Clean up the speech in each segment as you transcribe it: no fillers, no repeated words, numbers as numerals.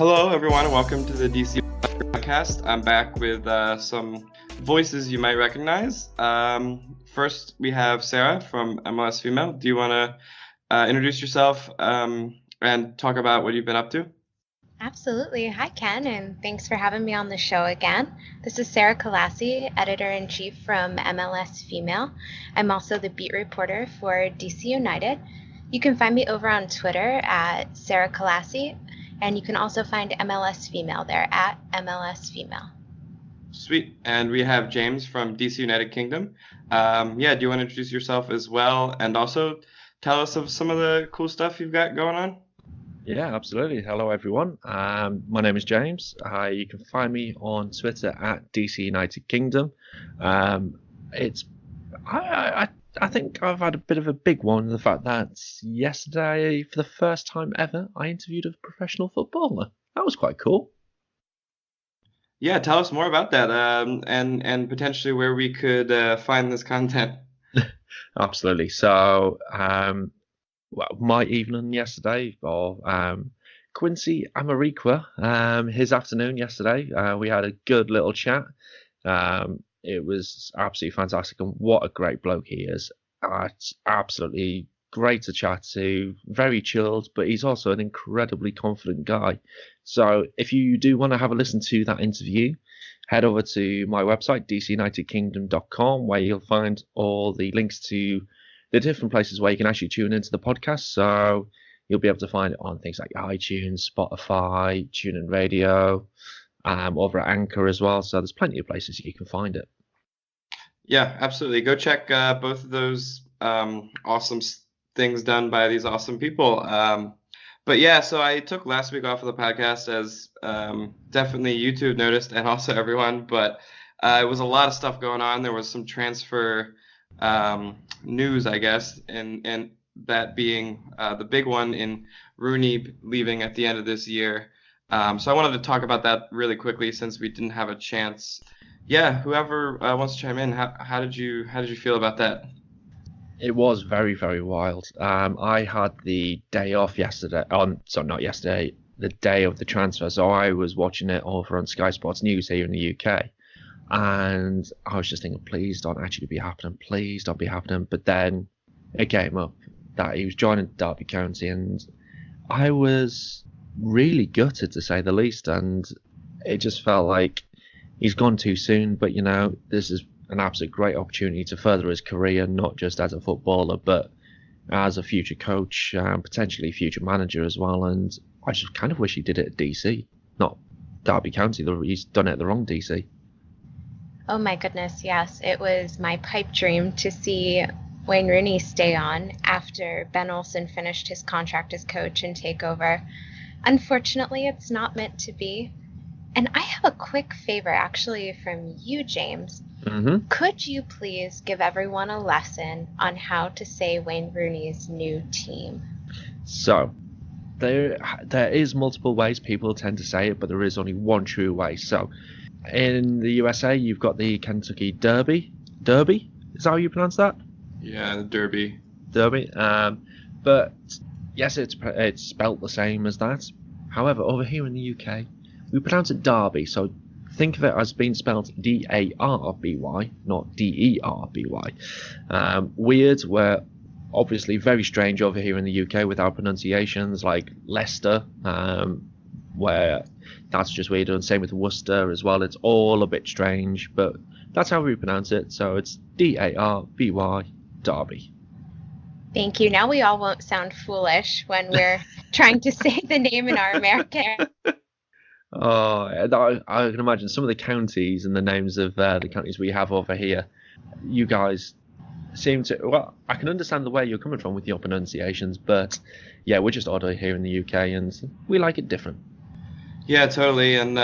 Hello, everyone, and welcome to the DC podcast. I'm back with some voices you might recognize. First, we have Sarah from MLSFemale. Do you want to introduce yourself and talk about what you've been up to? Absolutely. Hi, Ken, and thanks for having me on the show again. This is Sarah Kallassy, Editor-in-Chief from MLSFemale. I'm also the beat reporter for DC United. You can find me over on Twitter at Sarah Kallassy, and you can also find MLSFemale there at MLSFemale. Sweet. And we have James from DCUnitedKingdom. Do you want to introduce yourself as well and also tell us of some of the cool stuff you've got going on? Yeah, absolutely. Hello, everyone. My name is James. You can find me on Twitter at DCUnitedKingdom. I think I've had a bit of a big one, the fact that yesterday, for the first time ever, I interviewed a professional footballer. That was quite cool. Yeah, tell us more about that and potentially where we could find this content. Absolutely. So, my evening yesterday, or Quincy Amariqua, his afternoon yesterday, we had a good little chat. It was absolutely fantastic, and what a great bloke he is. It's absolutely great to chat to, very chilled, but he's also an incredibly confident guy. So if you do want to have a listen to that interview, head over to my website, DCUnitedKingdom.com, where you'll find all the links to the different places where you can actually tune into the podcast. So you'll be able to find it on things like iTunes, Spotify, TuneIn Radio, over at Anchor as well. So there's plenty of places you can find it. Yeah, absolutely. Go check both of those awesome things done by these awesome people. But yeah, so I took last week off of the podcast, as definitely YouTube noticed and also everyone. But it was a lot of stuff going on. There was some transfer news, I guess, and that being the big one in Rooney leaving at the end of this year. So I wanted to talk about that really quickly since we didn't have a chance. Yeah, whoever wants to chime in, how did you feel about that? It was very, very wild. I had the day off yesterday. Not yesterday, the day of the transfer. So I was watching it over on Sky Sports News here in the UK. And I was just thinking, please don't actually be happening. Please don't be happening. But then it came up that he was joining Derby County, and I was really gutted, to say the least. And it just felt like he's gone too soon. But, this is an absolute great opportunity to further his career, not just as a footballer, but as a future coach, potentially future manager as well. And I just kind of wish he did it at DC, not Derby County. He's done it at the wrong DC. Oh my goodness, yes. It was my pipe dream to see Wayne Rooney stay on after Ben Olsen finished his contract as coach and take over. Unfortunately, it's not meant to be. And I have a quick favor, actually, from you, James. Mm-hmm. Could you please give everyone a lesson on how to say Wayne Rooney's new team? So, there is multiple ways people tend to say it, but there is only one true way. So, in the USA, you've got the Kentucky Derby. Derby? Is that how you pronounce that? Yeah, the Derby. Derby. But yes, it's spelt the same as that. However, over here in the UK, we pronounce it Derby. So think of it as being spelled D-A-R-B-Y, not D-E-R-B-Y. Weird, we're obviously very strange over here in the UK with our pronunciations, like Leicester, where that's just weird, and same with Worcester as well. It's all a bit strange, but that's how we pronounce it. So it's D-A-R-B-Y, Derby. Thank you. Now we all won't sound foolish when we're trying to say the name in our American. Oh, I can imagine some of the counties and the names of the counties we have over here. You guys seem to... Well, I can understand the way you're coming from with your pronunciations, but yeah, we're just odd here in the UK, and we like it different. Yeah, totally. And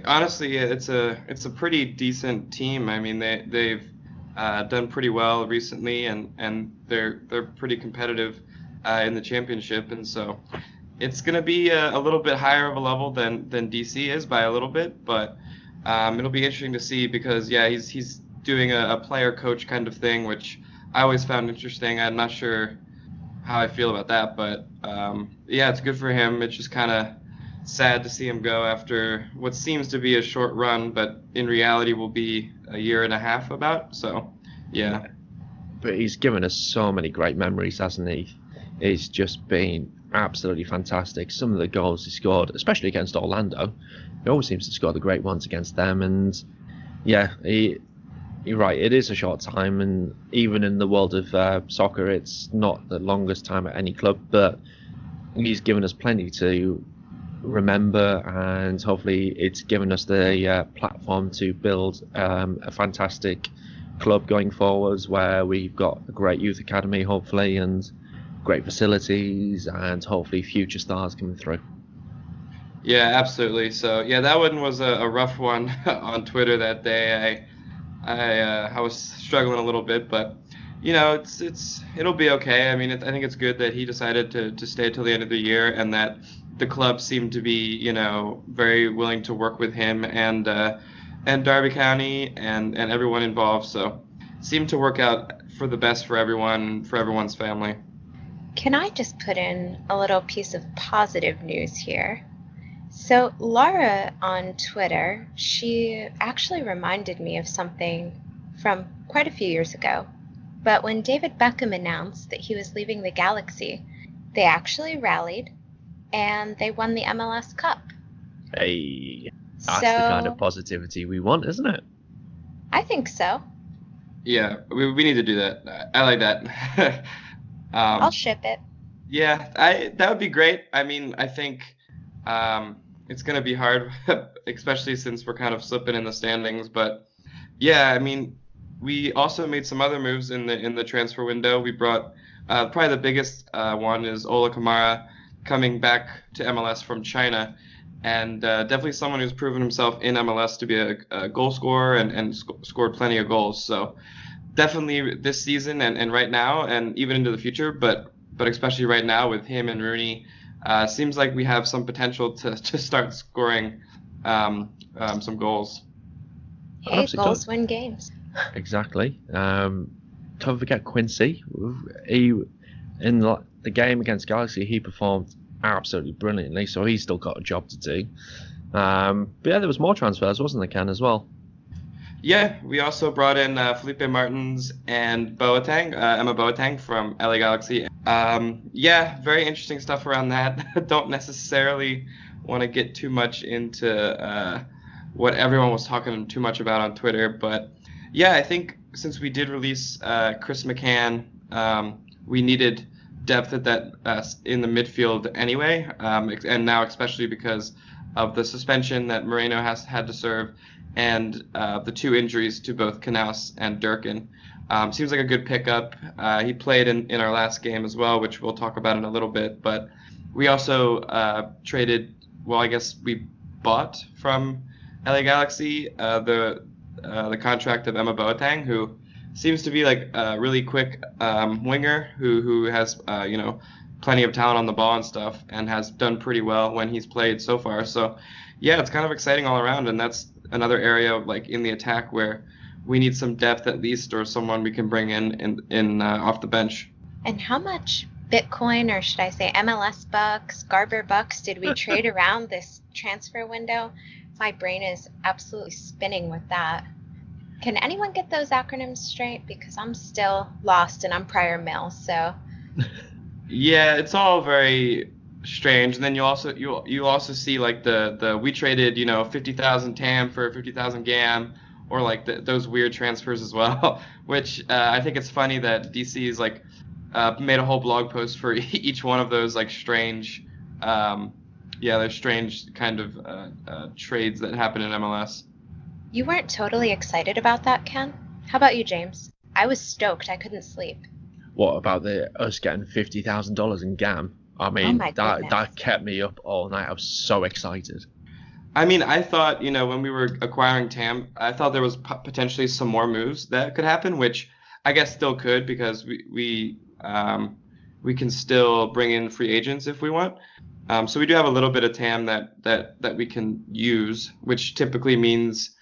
honestly, it's a pretty decent team. I mean, they've done pretty well recently, and they're pretty competitive in the championship, and so it's going to be a little bit higher of a level than DC is by a little bit, but it'll be interesting to see because, yeah, he's doing a player coach kind of thing, which I always found interesting. I'm not sure how I feel about that, but yeah, it's good for him. It's just kind of sad to see him go after what seems to be a short run, but in reality will be a year and a half about. So, yeah. But he's given us so many great memories, hasn't he? It's just been absolutely fantastic. Some of the goals he scored, especially against Orlando, he always seems to score the great ones against them. And yeah, you're right, it is a short time, and even in the world of soccer, it's not the longest time at any club, but he's given us plenty to remember, and hopefully it's given us the platform to build a fantastic club going forwards, where we've got a great youth academy, hopefully, and great facilities, and hopefully future stars coming through. Yeah, absolutely. So yeah, that one was a rough one on Twitter that day. I was struggling a little bit, but it'll be okay. I mean, I think it's good that he decided to stay till the end of the year, and that the club seemed to be very willing to work with him and Derby County and everyone involved. So it seemed to work out for the best for everyone, for everyone's family. Can I just put in a little piece of positive news here? So Laura on Twitter, she actually reminded me of something from quite a few years ago. But when David Beckham announced that he was leaving the Galaxy, they actually rallied and they won the MLS Cup. Hey, that's the kind of positivity we want, isn't it? I think so. Yeah, we need to do that. I like that. I'll ship it. Yeah, that would be great. I mean, I think it's going to be hard, especially since we're kind of slipping in the standings. But yeah, I mean, we also made some other moves in the transfer window. We brought probably the biggest one is Ola Kamara coming back to MLS from China, and definitely someone who's proven himself in MLS to be a goal scorer and scored plenty of goals. So definitely this season and right now and even into the future, but especially right now with him and Rooney, seems like we have some potential to start scoring some goals. Hey, goals win games. Exactly. Don't forget Quincy. In the game against Galaxy, he performed absolutely brilliantly, so he's still got a job to do. But yeah, there was more transfers, wasn't there, Ken, as well? Yeah, we also brought in Felipe Martins and Emma Boateng from LA Galaxy. Yeah, very interesting stuff around that. Don't necessarily want to get too much into what everyone was talking too much about on Twitter, but yeah, I think since we did release Chris McCann, we needed depth at that in the midfield anyway, and now especially because of the suspension that Moreno has had to serve, and the two injuries to both Knaus and Durkin. Seems like a good pickup. He played in our last game as well, which we'll talk about in a little bit. But we also traded, well, I guess we bought from LA Galaxy the contract of Emma Boateng, who seems to be like a really quick winger who has plenty of talent on the ball and stuff, and has done pretty well when he's played so far. So yeah, it's kind of exciting all around, and that's another area like in the attack where we need some depth at least, or someone we can bring in off the bench. And how much Bitcoin, or should I say MLS bucks, Garber bucks, did we trade around this transfer window? My brain is absolutely spinning with that. Can anyone get those acronyms straight? Because I'm still lost and I'm prior mill, so. Yeah, it's all very strange. And then you also see like the we traded 50,000 TAM for 50,000 GAM, or like those weird transfers as well. Which I think it's funny that DC is like made a whole blog post for each one of those like strange, there's strange kind of trades that happen in MLS. You weren't totally excited about that, Ken? How about you, James? I was stoked. I couldn't sleep. What about us getting $50,000 in GAM? I mean, that kept me up all night. I was so excited. I mean, I thought, when we were acquiring TAM, I thought there was potentially some more moves that could happen, which I guess still could, because we can still bring in free agents if we want. So we do have a little bit of TAM that we can use, which typically means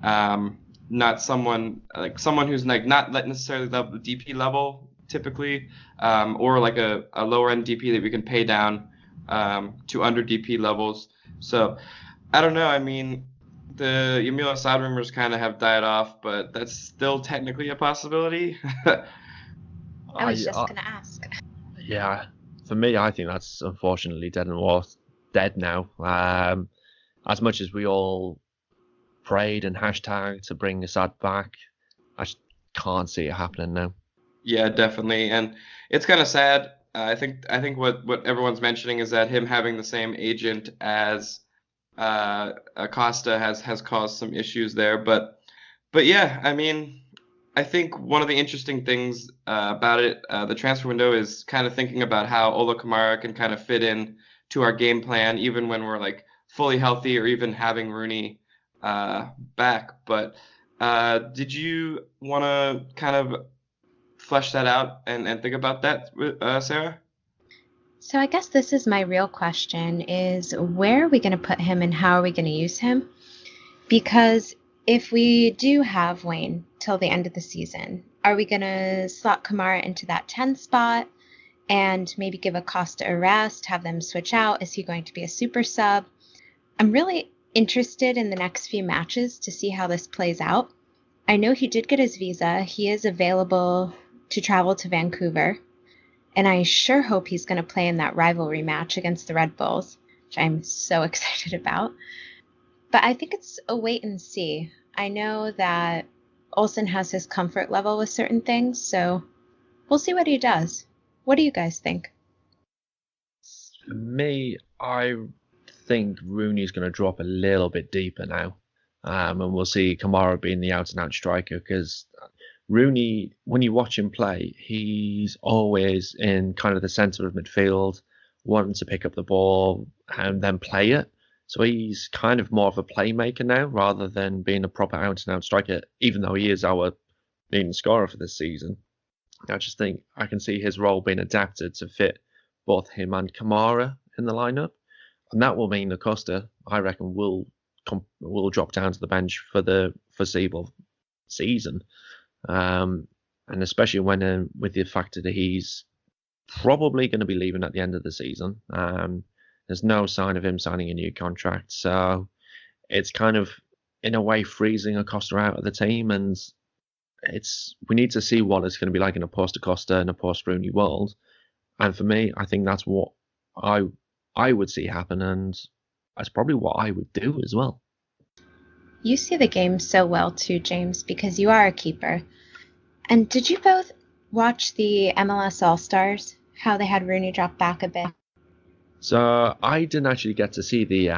not someone who's like not necessarily the DP level typically, or like a lower end DP that we can pay down to under DP levels. So I don't know. I mean, the Emil Assad rumors kind of have died off, but that's still technically a possibility. I was I, just I going to ask. yeah, for me, I think that's unfortunately dead now. As much as we all prayed and hashtag to bring Assad back, I just can't see it happening now. Yeah, definitely, and it's kind of sad. I think what everyone's mentioning is that him having the same agent as Acosta has caused some issues there, but yeah, I mean, I think one of the interesting things about it, the transfer window, is kind of thinking about how Ola Kamara can kind of fit in to our game plan, even when we're like fully healthy or even having Rooney back. But did you want to kind of flesh that out and think about that, Sarah? So I guess this is my real question is where are we going to put him and how are we going to use him? Because if we do have Wayne till the end of the season, are we going to slot Kamara into that 10 spot and maybe give Acosta a rest, have them switch out? Is he going to be a super sub? I'm really interested in the next few matches to see how this plays out. I know he did get his visa. He is available to travel to Vancouver. And I sure hope he's going to play in that rivalry match against the Red Bulls, which I'm so excited about. But I think it's a wait and see. I know that Olsen has his comfort level with certain things, so we'll see what he does. What do you guys think? For me, I think Rooney's going to drop a little bit deeper now, and we'll see Kamara being the out-and-out striker because Rooney, when you watch him play, he's always in kind of the centre of midfield, wanting to pick up the ball and then play it. So he's kind of more of a playmaker now rather than being a proper out-and-out striker, even though he is our leading scorer for this season. I just think I can see his role being adapted to fit both him and Kamara in the lineup. And that will mean Acosta, I reckon, will drop down to the bench for the foreseeable season. And especially when with the fact that he's probably going to be leaving at the end of the season. There's no sign of him signing a new contract, so it's kind of in a way freezing Acosta out of the team, and we need to see what it's going to be like in a post Acosta and a post Rooney world. And for me, I think that's what I would see happen, and that's probably what I would do as well. You see the game so well too, James, because you are a keeper. And did you both watch the MLS All-Stars? How they had Rooney drop back a bit? So I didn't actually get to see the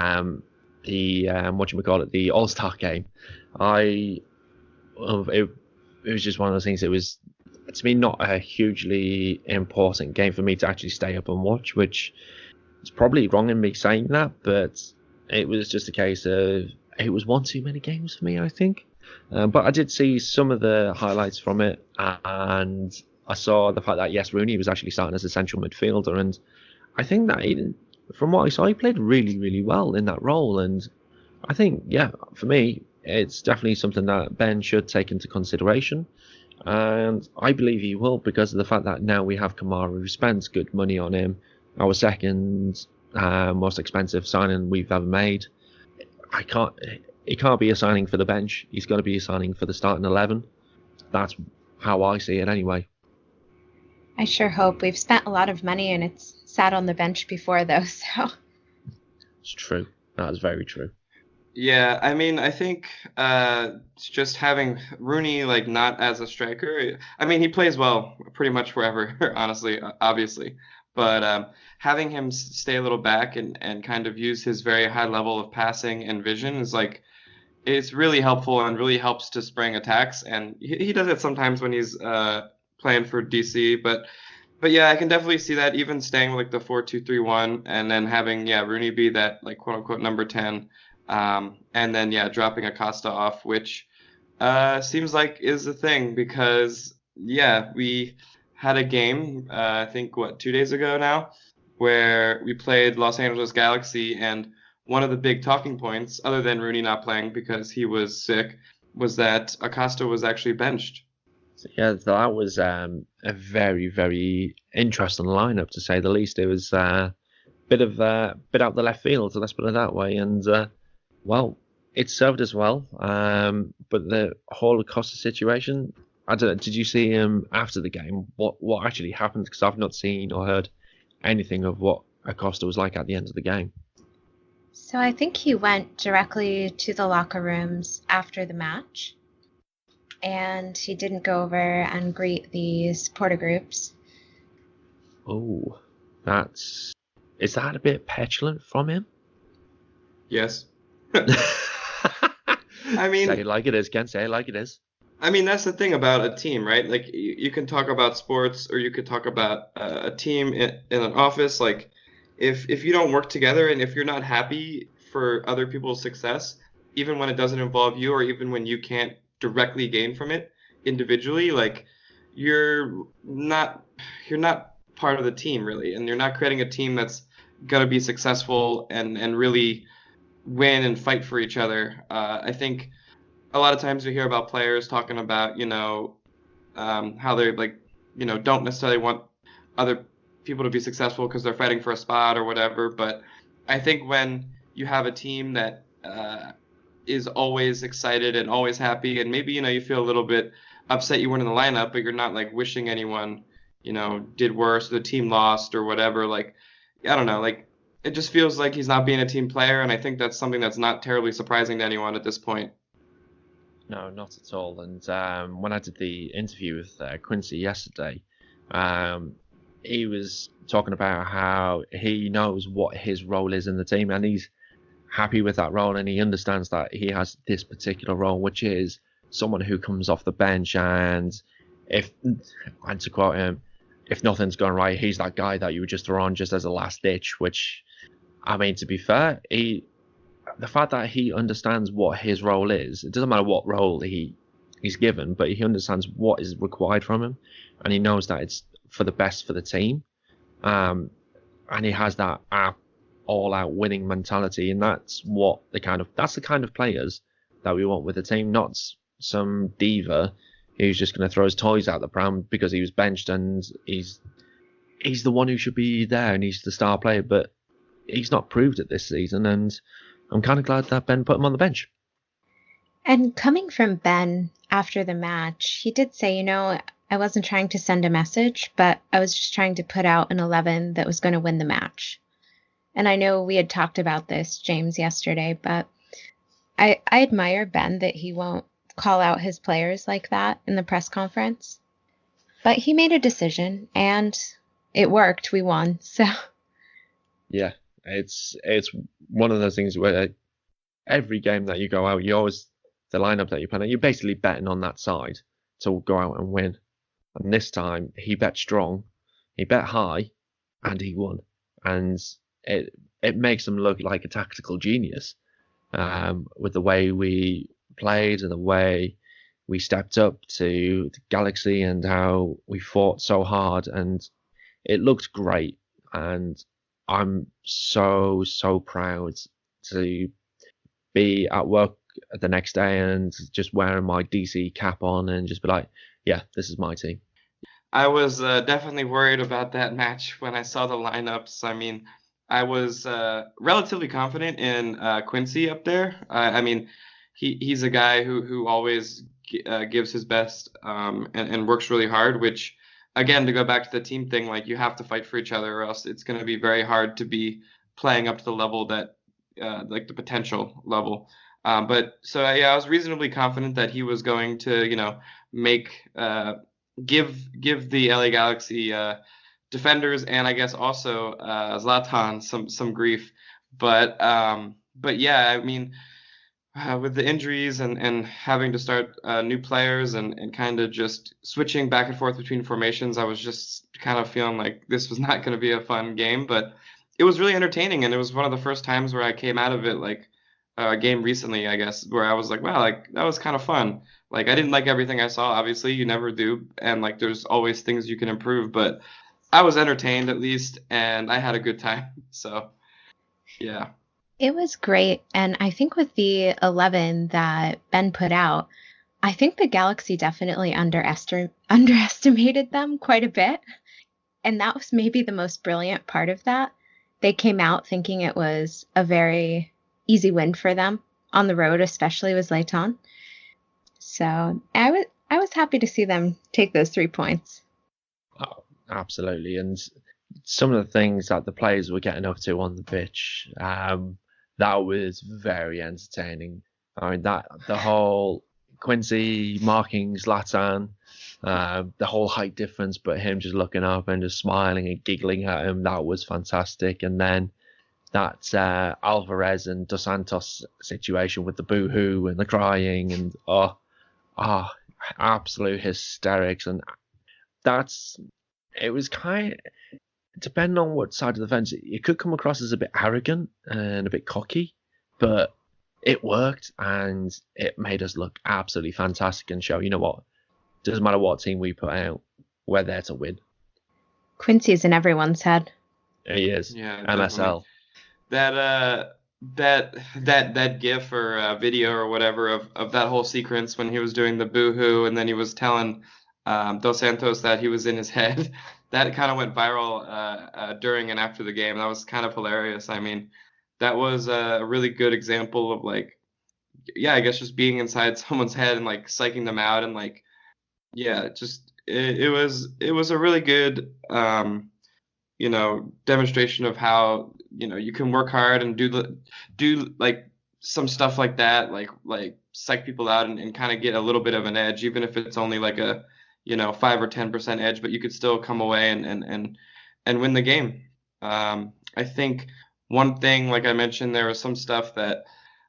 whatchamacallit, the All-Star game. It was just one of those things. It was, to me, not a hugely important game for me to actually stay up and watch, which is probably wrong in me saying that, but it was just a case of it was one too many games for me, I think. But I did see some of the highlights from it, and I saw the fact that, yes, Rooney was actually starting as a central midfielder, and I think that from what I saw, he played really, really well in that role. And I think, yeah, for me, it's definitely something that Ben should take into consideration. And I believe he will because of the fact that now we have Kamara, who spends good money on him, our second most expensive signing we've ever made. It can't be a signing for the bench. He's got to be a signing for the starting 11. That's how I see it anyway. I sure hope. We've spent a lot of money and it's sat on the bench before, though, so. It's true. That is very true. Yeah, I mean, I think just having Rooney like not as a striker. I mean, he plays well pretty much wherever, honestly, obviously. But having him stay a little back and kind of use his very high level of passing and vision is like it's really helpful and really helps to spring attacks. And he does it sometimes when he's playing for DC, but yeah, I can definitely see that even staying with like the 4-2-3-1 and then having Rooney be that like quote unquote number 10, and then dropping Acosta off, which seems like is a thing because we had a game I think 2 days ago now where we played Los Angeles Galaxy, and one of the big talking points, other than Rooney not playing because he was sick, was that Acosta was actually benched. So, yeah, that was a very, very interesting lineup to say the least. It was bit out the left field, so let's put it that way. And well, it served us well. But the whole Acosta situation, I don't know. Did you see him after the game? What actually happened? Because I've not seen or heard anything of what Acosta was like at the end of the game. So I think he went directly to the locker rooms after the match, and he didn't go over and greet the supporter groups. Oh, is that a bit petulant from him? Yes. I mean, say it like it is, Ken. Say it like it is. I mean, that's the thing about a team, right? Like, you can talk about sports, or you could talk about a team in an office. Like, if you don't work together, and if you're not happy for other people's success, even when it doesn't involve you, or even when you can't directly gain from it individually, like, you're not part of the team, really, and you're not creating a team that's gonna be successful and really win and fight for each other. I think a lot of times we hear about players talking about, how they're like, don't necessarily want other people to be successful because they're fighting for a spot or whatever. But I think when you have a team that is always excited and always happy, and maybe, you feel a little bit upset you weren't in the lineup, but you're not like wishing anyone, did worse, the team lost or whatever. Like, I don't know, like, it just feels like he's not being a team player. And I think that's something that's not terribly surprising to anyone at this point. No, not at all. And when I did the interview with Quincy yesterday, he was talking about how he knows what his role is in the team, and he's happy with that role, and he understands that he has this particular role, which is someone who comes off the bench, and to quote him, if nothing's gone right, he's that guy that you would just throw on just as a last ditch. Which, I mean, to be fair, the fact that he understands what his role is, it doesn't matter what role he's given, but he understands what is required from him, and he knows that it's for the best for the team, and he has that all-out winning mentality, and that's the kind of players that we want with the team, not some diva who's just going to throw his toys out the pram because he was benched and he's the one who should be there and he's the star player, but he's not proved it this season, and I'm kind of glad that Ben put him on the bench. And coming from Ben after the match, he did say, I wasn't trying to send a message, but I was just trying to put out an 11 that was going to win the match. And I know we had talked about this, James, yesterday, but I admire Ben that he won't call out his players like that in the press conference. But he made a decision, and it worked. We won, so... Yeah. It's one of those things where every game that you go out, the lineup that you play, you're basically betting on that side to go out and win. And this time he bet strong, he bet high, and he won. And it makes him look like a tactical genius with the way we played and the way we stepped up to the Kallassy and how we fought so hard, and it looked great. And I'm so proud to be at work the next day and just wearing my DC cap on and just be like, yeah, this is my team. I was definitely worried about that match when I saw the lineups. I mean, I was relatively confident in Quincy up there. I mean, he's a guy who always gives his best and works really hard, which, again, to go back to the team thing, like, you have to fight for each other or else it's going to be very hard to be playing up to the level that, like, the potential level. But so, yeah, I was reasonably confident that he was going to, give the LA Galaxy defenders and I guess also Zlatan some grief. But yeah, I mean, with the injuries and having to start new players and kind of just switching back and forth between formations, I was just kind of feeling like this was not going to be a fun game, but it was really entertaining. And it was one of the first times where I came out of it like a game recently, I guess, where I was like, wow, like that was kind of fun. Like, I didn't like everything I saw. Obviously, you never do. And like, there's always things you can improve, but I was entertained at least, and I had a good time. So, yeah. It was great. And I think with the 11 that Ben put out, I think the Galaxy definitely underestimated them quite a bit. And that was maybe the most brilliant part of that, they came out thinking it was a very easy win for them on the road, especially with Leighton. So I was happy to see them take those 3 points. Oh, absolutely. And some of the things that the players were getting up to on the pitch, that was very entertaining. I mean, the whole Quincy marking Zlatan, the whole height difference, but him just looking up and just smiling and giggling at him, that was fantastic. And then that Alvarez and Dos Santos situation with the boo-hoo and the crying and absolute hysterics. And it was kind of, depending on what side of the fence, it could come across as a bit arrogant and a bit cocky, but it worked and it made us look absolutely fantastic and show, you know what, doesn't matter what team we put out, we're there to win. Quincy's in everyone's head. He is. Yeah, MSL. That gif or video or whatever of that whole sequence when he was doing the boohoo and then he was telling Dos Santos that he was in his head, that kind of went viral during and after the game. That was kind of hilarious. I mean, that was a really good example of like, yeah, I guess just being inside someone's head and like psyching them out and like, yeah, just it was a really good demonstration of how you can work hard and do like some stuff like that, like psych people out and kind of get a little bit of an edge, even if it's only like a 5 or 10% edge, but you could still come away and win the game. I think one thing, like I mentioned, there was some stuff that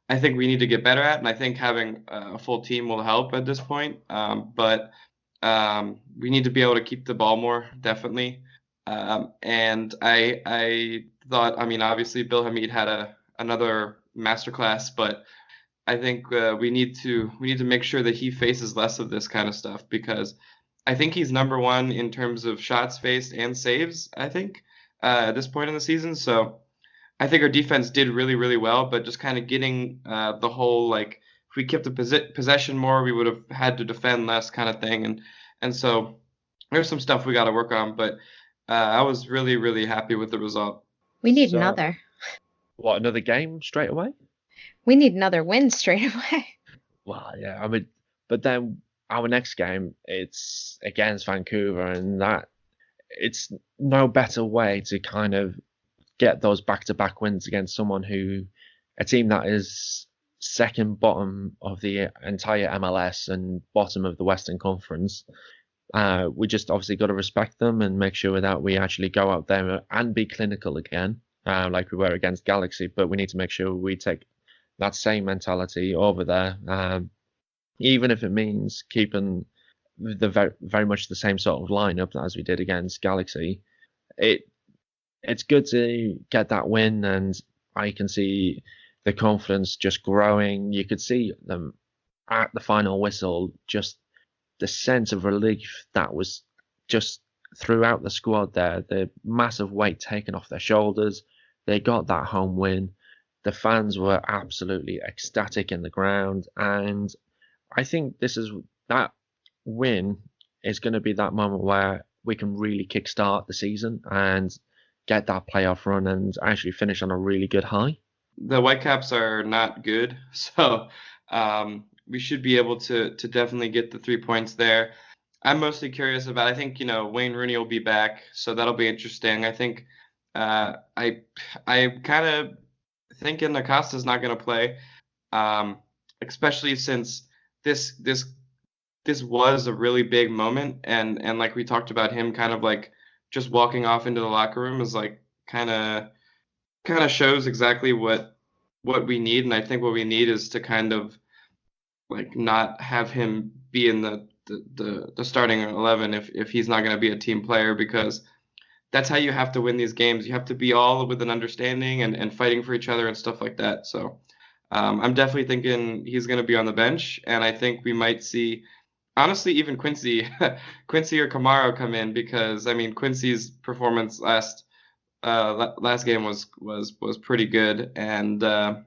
I think we need to get better at, and I think having a full team will help at this point. But we need to be able to keep the ball more, definitely. And I thought, I mean, obviously Bill Hamid had another masterclass, but I think we need to make sure that he faces less of this kind of stuff, because I think he's number one in terms of shots faced and saves, I think, at this point in the season. So I think our defense did really, really well, but just kind of getting the whole, like, if we kept the possession more, we would have had to defend less kind of thing. And so there's some stuff we got to work on, but I was really, really happy with the result. We need another. What, another game straight away? We need another win straight away. Well, yeah, I mean, but then our next game, it's against Vancouver, and that it's no better way to kind of get those back-to-back wins against a team that is second bottom of the entire MLS and bottom of the Western Conference. We just obviously got to respect them and make sure that we actually go out there and be clinical again, like we were against Kallassy. But we need to make sure we take that same mentality over there, even if it means keeping the very much the same sort of lineup as we did against Kallassy. It's good to get that win, and I can see the confidence just growing. You could see them at the final whistle, just the sense of relief that was just throughout the squad there, the massive weight taken off their shoulders. They got that home win. The fans were absolutely ecstatic in the ground, and I think that win is going to be that moment where we can really kickstart the season and get that playoff run and actually finish on a really good high. The Whitecaps are not good, so we should be able to definitely get the 3 points there. I'm mostly curious about, I think, Wayne Rooney will be back, so that'll be interesting. I think I kind of thinking Acosta's not going to play, especially since this was a really big moment, and like we talked about, him kind of like just walking off into the locker room is like kind of shows exactly what we need. And I think what we need is to kind of like not have him be in the starting 11 if he's not going to be a team player, because that's how you have to win these games. You have to be all with an understanding and fighting for each other and stuff like that. So I'm definitely thinking he's going to be on the bench, and I think we might see, honestly, even Quincy or Kamara come in, because I mean Quincy's performance last game was pretty good, and I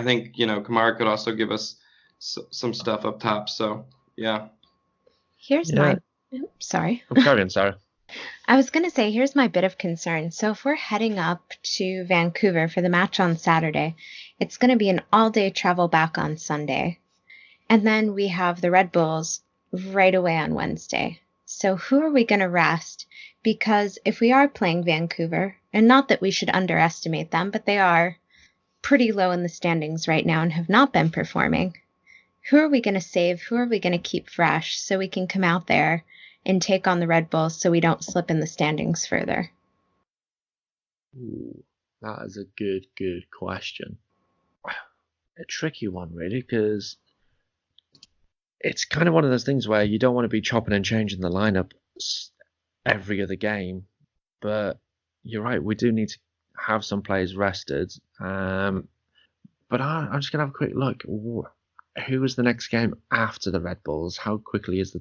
think Kamara could also give us some stuff up top. So yeah. Here's sorry. I'm carrying, Sarah. I was going to say, here's my bit of concern. So if we're heading up to Vancouver for the match on Saturday, it's going to be an all-day travel back on Sunday. And then we have the Red Bulls right away on Wednesday. So who are we going to rest? Because if we are playing Vancouver, and not that we should underestimate them, but they are pretty low in the standings right now and have not been performing, who are we going to save? Who are we going to keep fresh so we can come out there and take on the Red Bulls so we don't slip in the standings further? Ooh, that is a good question. A tricky one, really, because it's kind of one of those things where you don't want to be chopping and changing the lineup every other game. But you're right, we do need to have some players rested. But I'm just going to have a quick look. Who is the next game after the Red Bulls? How quick is the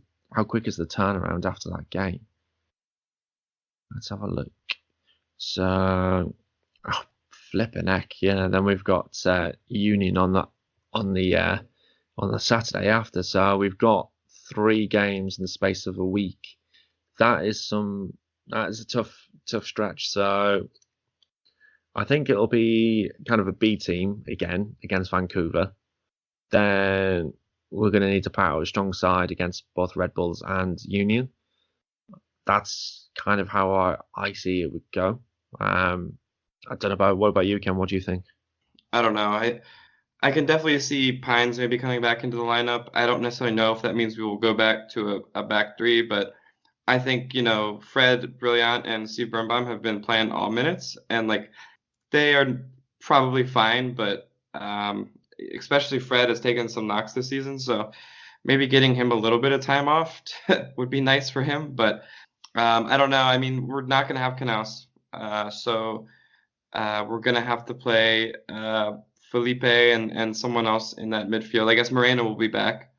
turnaround after that game? Let's have a look. So, flipping heck, yeah. Then we've got Union on the Saturday after. So we've got 3 games in the space of a week. That is a tough stretch. So I think it'll be kind of a B team again against Vancouver. Then we're going to need to put out a strong side against both Red Bulls and Union. That's kind of how I see it would go. I don't know what about you, Ken? What do you think? I don't know. I can definitely see Pines maybe coming back into the lineup. I don't necessarily know if that means we will go back to a back 3, but I think, Fred Brilliant and Steve Birnbaum have been playing all minutes, and they are probably fine, but especially Fred has taken some knocks this season, so maybe getting him a little bit of time off would be nice for him. But I don't know. I mean, we're not going to have Knaus, so we're going to have to play Felipe and someone else in that midfield. I guess Moreno will be back,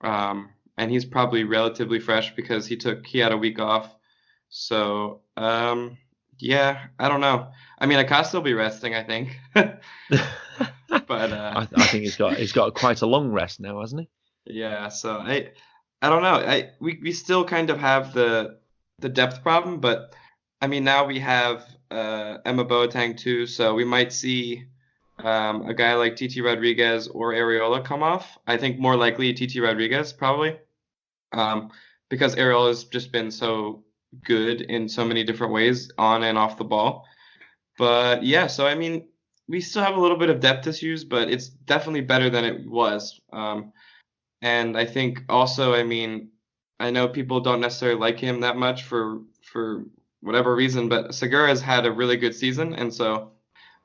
and he's probably relatively fresh because he had a week off. So yeah, I don't know. I mean, Acosta will be resting, I think. But I think he's got quite a long rest now, hasn't he? Yeah, so I don't know. We still kind of have the depth problem, but I mean now we have Emma Boateng too, so we might see a guy like TT Rodriguez or Areola come off. I think more likely TT Rodriguez probably, because Areola's just been so good in so many different ways on and off the ball. But yeah, so I mean, we still have a little bit of depth issues, but it's definitely better than it was. And I think also, I mean, I know people don't necessarily like him that much for whatever reason, but Segura's had a really good season, and so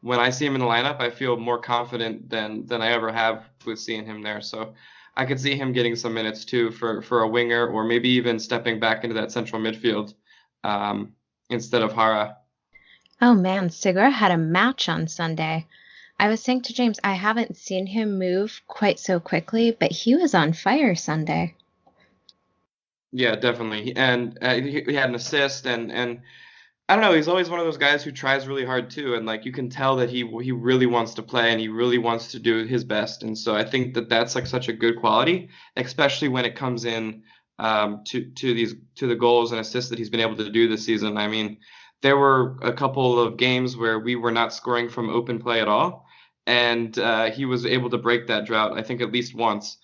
when I see him in the lineup, I feel more confident than I ever have with seeing him there. So I could see him getting some minutes too for a winger, or maybe even stepping back into that central midfield instead of Hara. Oh man, Segura had a match on Sunday. I was saying to James, I haven't seen him move quite so quickly, but he was on fire Sunday. Yeah, definitely. And he had an assist, and I don't know, he's always one of those guys who tries really hard too, and you can tell that he really wants to play and he really wants to do his best. And so I think that that's such a good quality, especially when it comes in to the goals and assists that he's been able to do this season. I mean, there were a couple of games where we were not scoring from open play at all, and he was able to break that drought, I think at least once,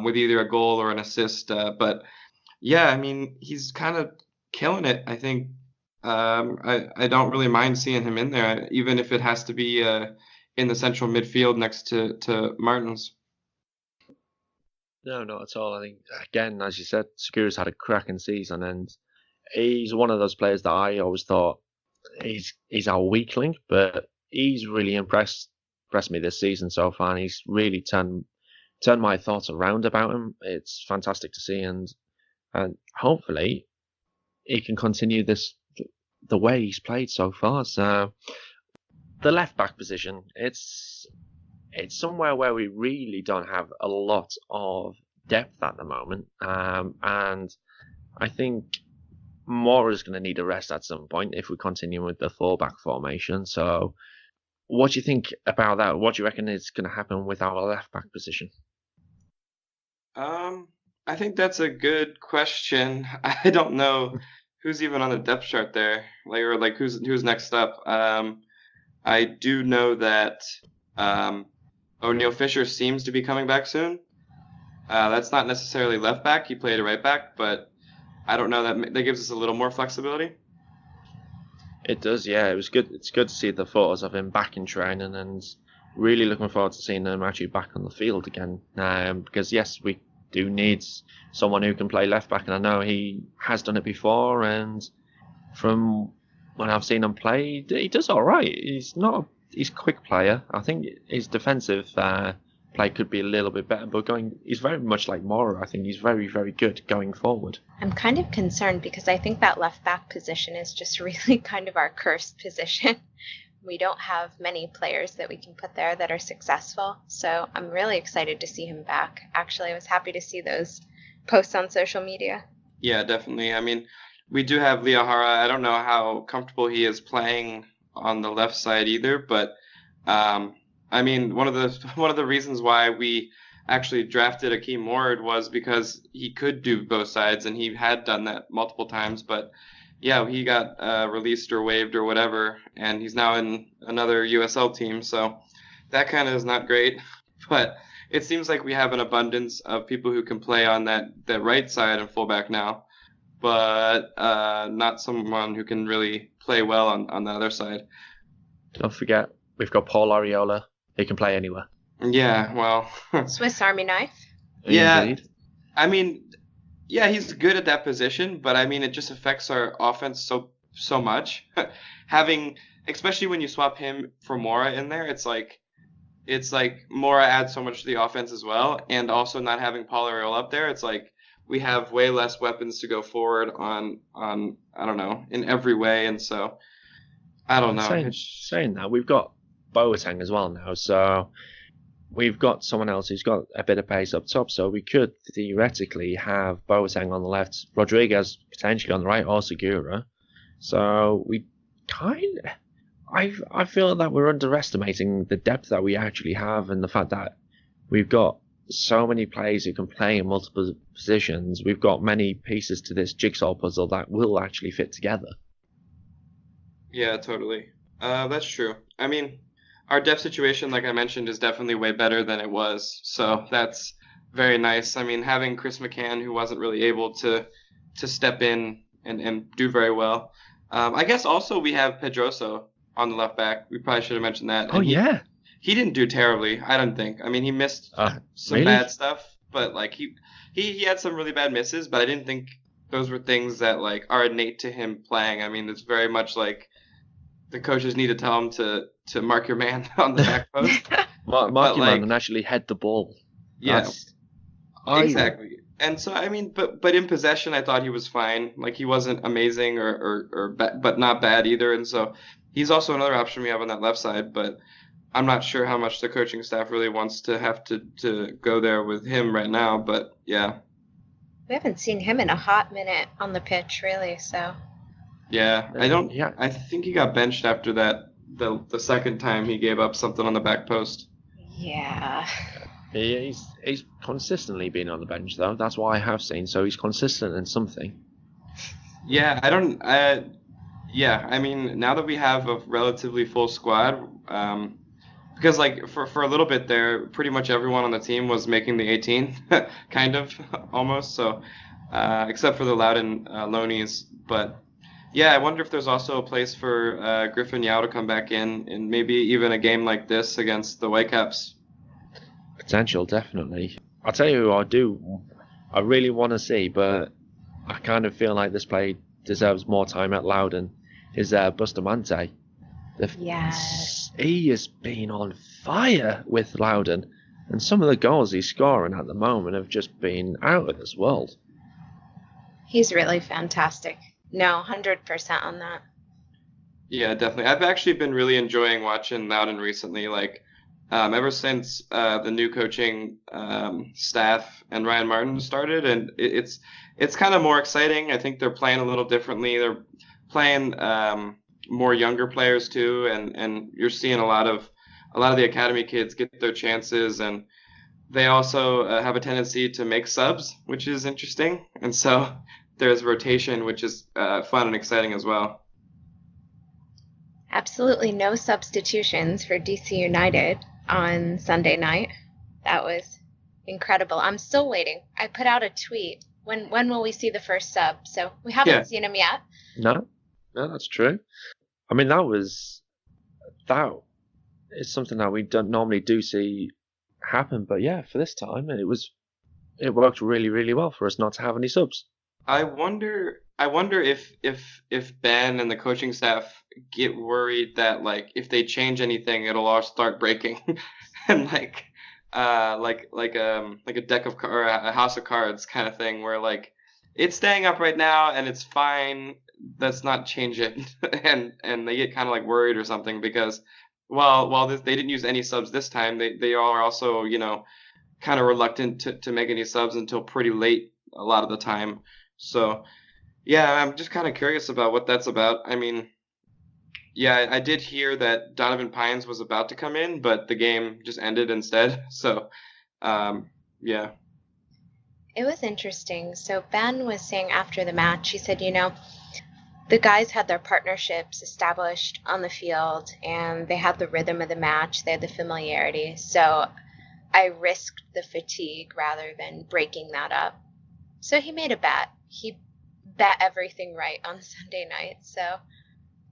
with either a goal or an assist. But yeah, I mean, he's kind of killing it, I think. I don't really mind seeing him in there, even if it has to be in the central midfield next to Martins. No, not at all. I think, again, as you said, Segura's had a cracking season, and he's one of those players that I always thought he's our weak link, but he's really impressed me this season so far, and he's really turned my thoughts around about him. It's fantastic to see, and hopefully he can continue the way he's played so far. So the left back position, it's somewhere where we really don't have a lot of depth at the moment, and I think Mora's going to need a rest at some point if we continue with the 4-back formation. So what do you think about that? What do you reckon is going to happen with our left back position? I think that's a good question. I don't know who's even on the depth chart there, like, or like who's next up. I do know that O'Neal Fisher seems to be coming back soon. That's not necessarily left back. He played a right back, but I don't know, that gives us a little more flexibility. It does, yeah. It was good. It's good to see the photos of him back in training, and really looking forward to seeing him actually back on the field again. Because yes, we do need someone who can play left back, and I know he has done it before. And from when I've seen him play, he does all right. He's a quick player. I think his defensive play could be a little bit better, but he's very much like Mora. I think he's very, very good going forward. I'm kind of concerned because I think that left back position is just really kind of our cursed position. We don't have many players that we can put there that are successful, so I'm really excited to see him back. Actually, I was happy to see those posts on social media. Yeah, definitely. I mean, we do have Leo Hara. I don't know how comfortable he is playing on the left side either, but I mean, one of the reasons why we actually drafted Akeem Ward was because he could do both sides, and he had done that multiple times. But yeah, he got released or waived or whatever, and he's now in another USL team. So that kind of is not great. But it seems like we have an abundance of people who can play on that right side and fullback now, but not someone who can really play well on the other side. Don't forget, we've got Paul Ariola. He can play anywhere. Yeah, well. Swiss Army knife. Yeah. Indeed. I mean, yeah, he's good at that position, but I mean, it just affects our offense so much. Having, especially when you swap him for Mora in there, it's like Mora adds so much to the offense as well, and also not having Paul Ariola up there, it's like we have way less weapons to go forward on I don't know, in every way, and so I don't know. Saying that, we've got Boateng as well now, so we've got someone else who's got a bit of pace up top, so we could theoretically have Boateng on the left, Rodriguez potentially on the right, or Segura. So we I feel that we're underestimating the depth that we actually have, and the fact that we've got so many players who can play in multiple positions. We've got many pieces to this jigsaw puzzle that will actually fit together. Yeah, totally. That's true. I mean, our depth situation, like I mentioned, is definitely way better than it was. So that's very nice. I mean, having Chris McCann, who wasn't really able to step in and do very well. I guess also we have Pedroso on the left back. We probably should have mentioned that. And yeah. He didn't do terribly, I don't think. I mean, he missed some really? bad stuff, but like he had some really bad misses, but I didn't think those were things that like are innate to him playing. I mean, it's very much like the coaches need to tell him to mark your man on the back post. Mark your man and actually head the ball. Yeah, exactly. And so, I mean, but in possession, I thought he was fine. Like, he wasn't amazing but not bad either. And so he's also another option we have on that left side, but I'm not sure how much the coaching staff really wants to have to go there with him right now. But yeah. We haven't seen him in a hot minute on the pitch, really, so. Yeah, I think he got benched after that, the second time he gave up something on the back post. Yeah. He's consistently been on the bench, though. That's what I have seen, so he's consistent in something. Yeah, I mean, now that we have a relatively full squad, because like for a little bit there, pretty much everyone on the team was making the 18, kind of, almost, so, except for the Loudon Lonies, but yeah, I wonder if there's also a place for Griffin Yao to come back in maybe even a game like this against the Whitecaps. Potential, definitely. I'll tell you who I really want to see, but I kind of feel like this play deserves more time at Loudon, is Bustamante. Yes. He has been on fire with Loudon, and some of the goals he's scoring at the moment have just been out of this world. He's really fantastic. No, 100% on that. Yeah, definitely. I've actually been really enjoying watching Loudon recently. Like, ever since the new coaching staff and Ryan Martin started, and it's kind of more exciting. I think they're playing a little differently. They're playing more younger players too, and you're seeing a lot of the academy kids get their chances, and they also have a tendency to make subs, which is interesting. And so there's rotation, which is fun and exciting as well. Absolutely no substitutions for DC United on Sunday night. That was incredible. I'm still waiting. I put out a tweet. When will we see the first sub? So we haven't seen him yet. No, that's true. I mean, that is something that we don't normally do see happen. But yeah, for this time, it worked really, really well for us not to have any subs. I wonder if Ben and the coaching staff get worried that like if they change anything, it'll all start breaking, and like a deck of or a house of cards kind of thing where like it's staying up right now and it's fine. Let's not change it, and they get kind of like worried or something because while they didn't use any subs this time, they are also kind of reluctant to make any subs until pretty late a lot of the time. So, yeah, I'm just kind of curious about what that's about. I mean, yeah, I did hear that Donovan Pines was about to come in, but the game just ended instead. So, yeah. It was interesting. So Ben was saying after the match, he said, the guys had their partnerships established on the field and they had the rhythm of the match. They had the familiarity. So I risked the fatigue rather than breaking that up. So he made a bet. He bet everything right on Sunday night. So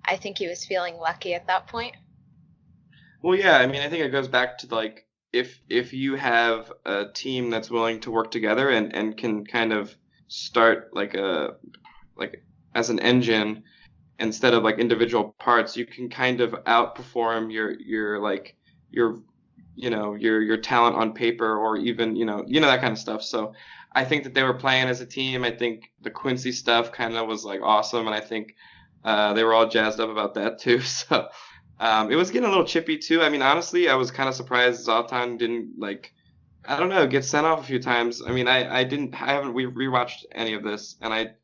I think he was feeling lucky at that point. Well, yeah, I mean, I think it goes back to like if you have a team that's willing to work together and can kind of start like as an engine instead of like individual parts, you can kind of outperform your talent on paper or even that kind of stuff. So I think that they were playing as a team. I think the Quincy stuff kind of was like awesome, and I think they were all jazzed up about that too. So it was getting a little chippy too. I mean, honestly, I was kind of surprised Zlatan didn't get sent off a few times. I mean, I haven't rewatched any of this, and I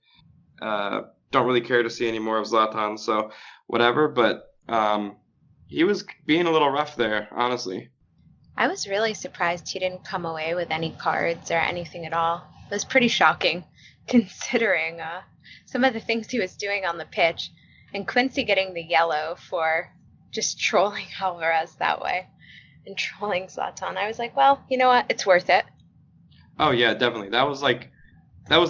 don't really care to see any more of Zlatan. So whatever, but he was being a little rough there, honestly. I was really surprised he didn't come away with any cards or anything at all. It was pretty shocking considering some of the things he was doing on the pitch. And Quincy getting the yellow for just trolling Alvarez that way and trolling Zlatan. I was like, well, you know what? It's worth it. Oh, yeah, definitely. That was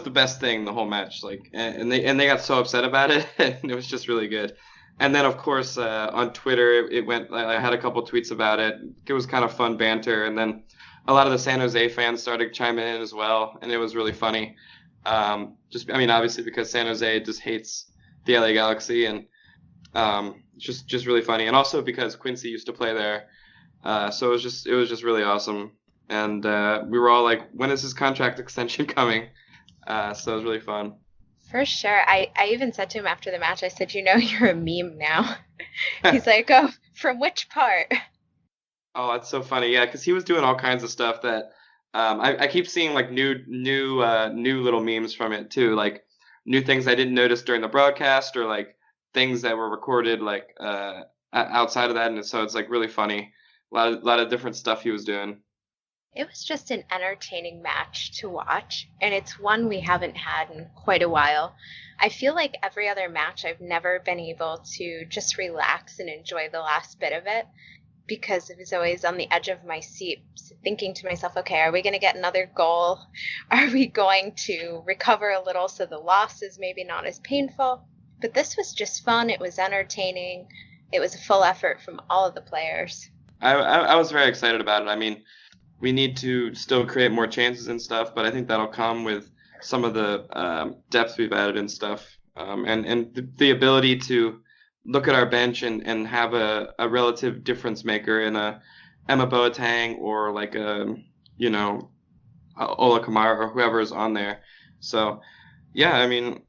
the best thing the whole match. Like, and they got so upset about it, and it was just really good. And then, of course, on Twitter, it went. I had a couple tweets about it. It was kind of fun banter, and then a lot of the San Jose fans started chiming in as well, and it was really funny. Obviously because San Jose just hates the LA Galaxy, and just really funny, and also because Quincy used to play there, so it was just really awesome. And we were all like, when is his contract extension coming? So it was really fun. For sure. I even said to him after the match, I said, you're a meme now. He's like, oh, from which part? Oh, that's so funny. Yeah, because he was doing all kinds of stuff that I keep seeing like new little memes from it too, like new things I didn't notice during the broadcast or like things that were recorded like outside of that, and so it's like really funny. A lot of different stuff he was doing. It was just an entertaining match to watch, and it's one we haven't had in quite a while. I feel like every other match I've never been able to just relax and enjoy the last bit of it because it was always on the edge of my seat thinking to myself, okay, are we going to get another goal? Are we going to recover a little so the loss is maybe not as painful? But this was just fun. It was entertaining. It was a full effort from all of the players. I was very excited about it. I mean, we need to still create more chances and stuff, but I think that'll come with some of the depth we've added and stuff, and the ability to look at our bench and have a relative difference maker in a Emma Boateng or like a Ola Kamara or whoever is on there. So yeah, I mean,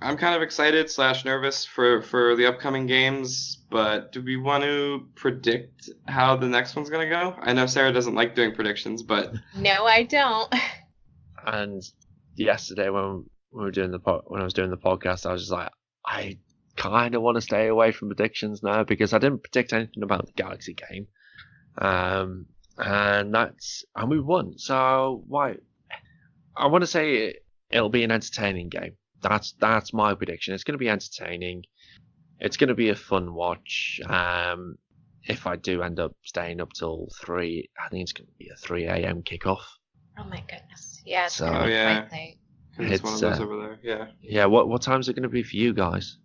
I'm kind of excited / nervous for the upcoming games, but do we want to predict how the next one's going to go? I know Sarah doesn't like doing predictions, but... No, I don't. And yesterday when I was doing the podcast, I was just like, I kind of want to stay away from predictions now because I didn't predict anything about the Galaxy game. And we won. So why? I want to say it'll be an entertaining game. That's my prediction. It's going to be entertaining. It's going to be a fun watch. If I do end up staying up till 3, I think it's going to be a 3 a.m. kickoff. Oh my goodness. Yeah, it's So, going to be yeah. quite late. It's one of those over there. Yeah. Yeah. What time is it going to be for you guys?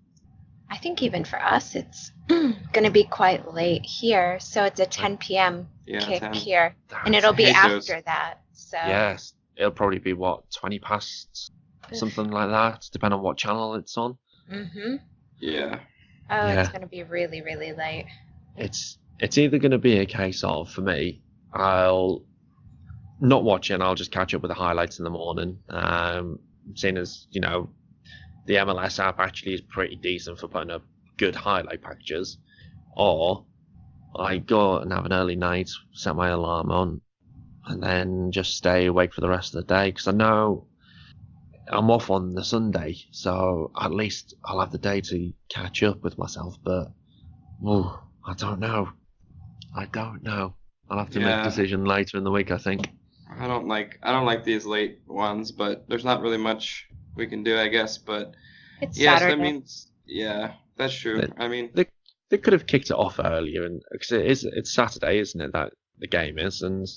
I think even for us, it's going to be quite late here. So it's a 10 p.m. kick 10. here. And it'll be Jesus. after that. So Yes. It'll probably be, 20 past? Something like that, depending on what channel it's on. Mm-hmm. Yeah. Oh, Yeah. it's going to be really, really late. It's either going to be a case of, for me, I'll not watch it and I'll just catch up with the highlights in the morning. Seeing as, the MLS app actually is pretty decent for putting up good highlight packages. Or I go and have an early night, set my alarm on, and then just stay awake for the rest of the day. Because I know I'm off on the Sunday, so at least I'll have the day to catch up with myself. But, I don't know. I'll have to make a decision later in the week, I think. I don't like these late ones, but there's not really much we can do, I guess. But It's yes, Saturday. I mean, yeah, that's true. They could have kicked it off earlier, and because it's Saturday, isn't it? That the game is, and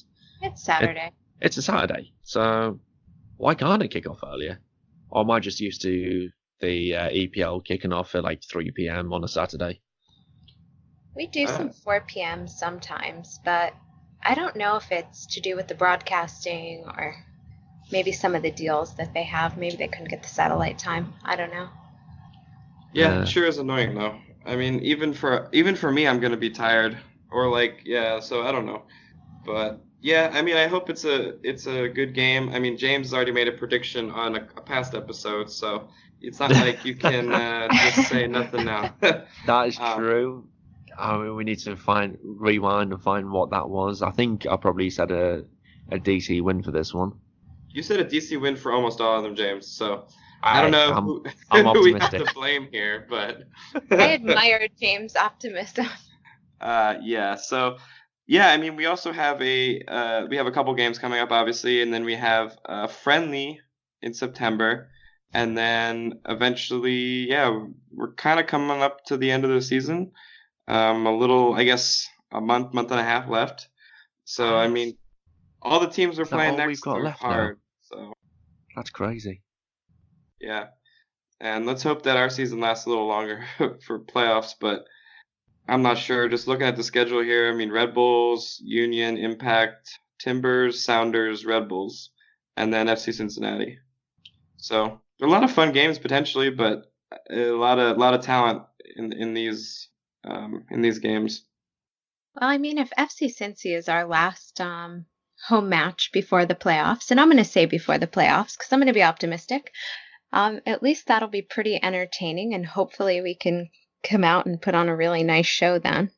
It's Saturday. it's a Saturday, so why can't it kick off earlier? Or am I just used to the EPL kicking off at like 3 p.m. on a Saturday? We do some 4 p.m. sometimes, but I don't know if it's to do with the broadcasting or maybe some of the deals that they have. Maybe they couldn't get the satellite time. I don't know. Yeah, it sure is annoying though. I mean, even for me, I'm gonna be tired. Or so I don't know. But yeah, I mean, I hope it's a good game. I mean, James has already made a prediction on a past episode, so it's not like you can just say nothing now. That is true. I mean, we need to rewind and find what that was. I think I probably said a DC win for this one. You said a DC win for almost all of them, James. So I don't know I'm who we have optimistic. to blame here, but I admire James' optimism. So I mean, we also have we have a couple games coming up, obviously, and then we have a friendly in September, and then eventually, we're kind of coming up to the end of the season. A little, I guess, a month and a half left. So I mean, all the teams we're playing next are hard. So that's crazy. Yeah, and let's hope that our season lasts a little longer for playoffs, but I'm not sure. Just looking at the schedule here, I mean, Red Bulls, Union, Impact, Timbers, Sounders, Red Bulls, and then FC Cincinnati. So a lot of fun games potentially, but a lot of talent in these games. Well, I mean, if FC Cincy is our last home match before the playoffs, and I'm going to say before the playoffs because I'm going to be optimistic, at least that'll be pretty entertaining, and hopefully we can come out and put on a really nice show then.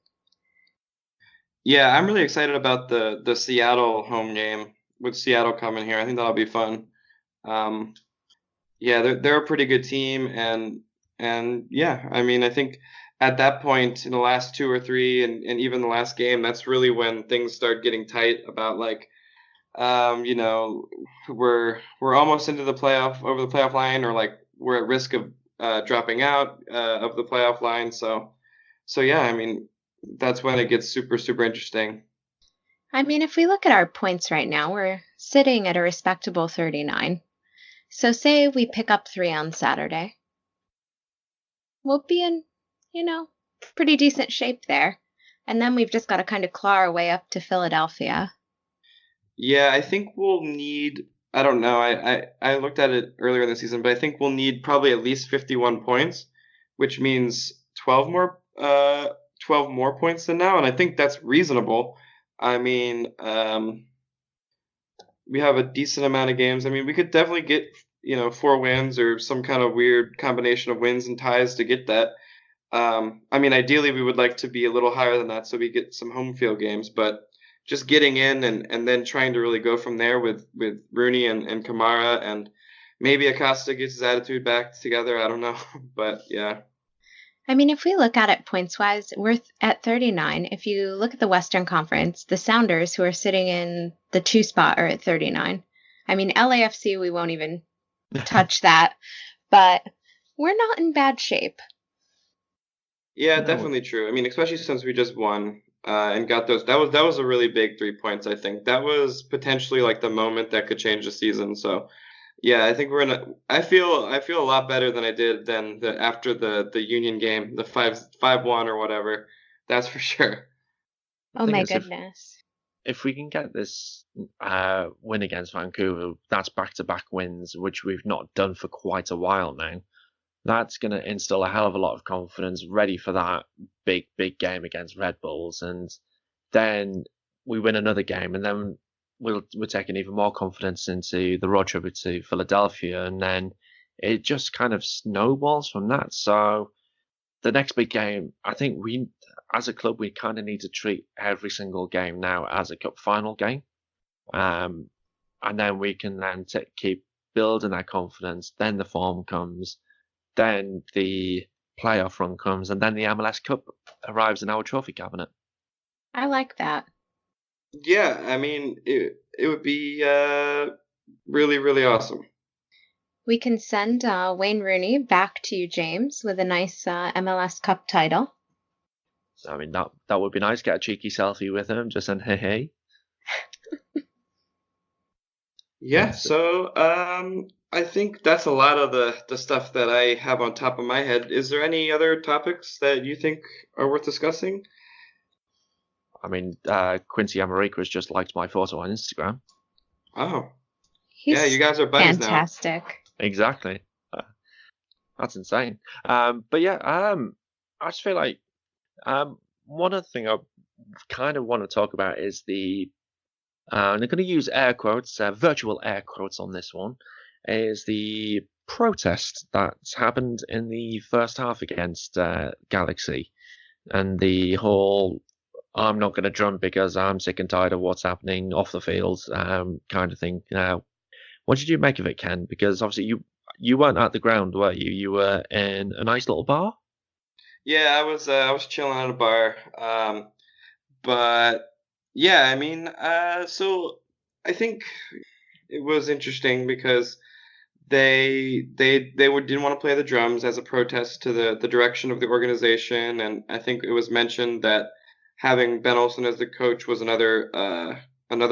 Yeah, I'm really excited about the Seattle home game with Seattle coming here. I think that'll be fun. They're a pretty good team, and yeah, I mean, I think at that point in the last 2 or 3 and even the last game, that's really when things start getting tight about we're almost into the playoff, over the playoff line, or we're at risk of dropping out of the playoff line. So yeah, I mean, that's when it gets super, super interesting. I mean, if we look at our points right now, we're sitting at a respectable 39. So say we pick up 3 on Saturday. We'll be in, pretty decent shape there. And then we've just got to kind of claw our way up to Philadelphia. Yeah, I think we'll need, I don't know, I looked at it earlier in the season, but I think we'll need probably at least 51 points, which means 12 more points than now, and I think that's reasonable. I mean, we have a decent amount of games. I mean, we could definitely get, 4 wins or some kind of weird combination of wins and ties to get that. I mean, ideally, we would like to be a little higher than that so we get some home field games, but just getting in and then trying to really go from there with Rooney and Kamara, and maybe Acosta gets his attitude back together. I don't know, but yeah. I mean, if we look at it points-wise, we're at 39. If you look at the Western Conference, the Sounders, who are sitting in the 2 spot, are at 39. I mean, LAFC, we won't even touch that. but we're not in bad shape. Yeah, No. definitely true. I mean, especially since we just won and got those. That was a really big 3 points, I think. That was potentially like the moment that could change the season. So yeah, I think we're in a. I feel a lot better than I did than after the Union game, the 5-1 or whatever. That's for sure. The Oh thing my is, goodness. if we can get this win against Vancouver, that's back-to-back wins, which we've not done for quite a while now. That's going to instill a hell of a lot of confidence, ready for that big game against Red Bulls, and then we win another game, and then we're taking even more confidence into the road trip to Philadelphia, and then it just kind of snowballs from that. So the next big game, I think we, as a club, we kind of need to treat every single game now as a cup final game, and then we can then keep building that confidence. Then the form comes, then the playoff run comes, and then the MLS Cup arrives in our trophy cabinet. I like that. Yeah, I mean, it would be really, really awesome. We can send Wayne Rooney back to you, James, with a nice MLS Cup title. So, I mean, that would be nice. Get a cheeky selfie with him, just saying, hey. Yeah, so I think that's a lot of the stuff that I have on top of my head. Is there any other topics that you think are worth discussing? I mean, Quincy Amarika's just liked my photo on Instagram. Oh, He's yeah, you guys are buddies fantastic. Exactly. That's insane. But yeah, I just feel like one other thing I kind of want to talk about is I'm going to use air quotes, virtual air quotes on this one, is the protest that's happened in the first half against Kallassy, and the whole I'm not going to drum because I'm sick and tired of what's happening off the field kind of thing. What did you make of it, Ken? Because obviously you weren't at the ground, were you? You were in a nice little bar. Yeah, I was chilling at a bar. But yeah, I mean, so I think it was interesting because didn't want to play the drums as a protest to the direction of the organization, and I think it was mentioned that having Ben Olsen as the coach was another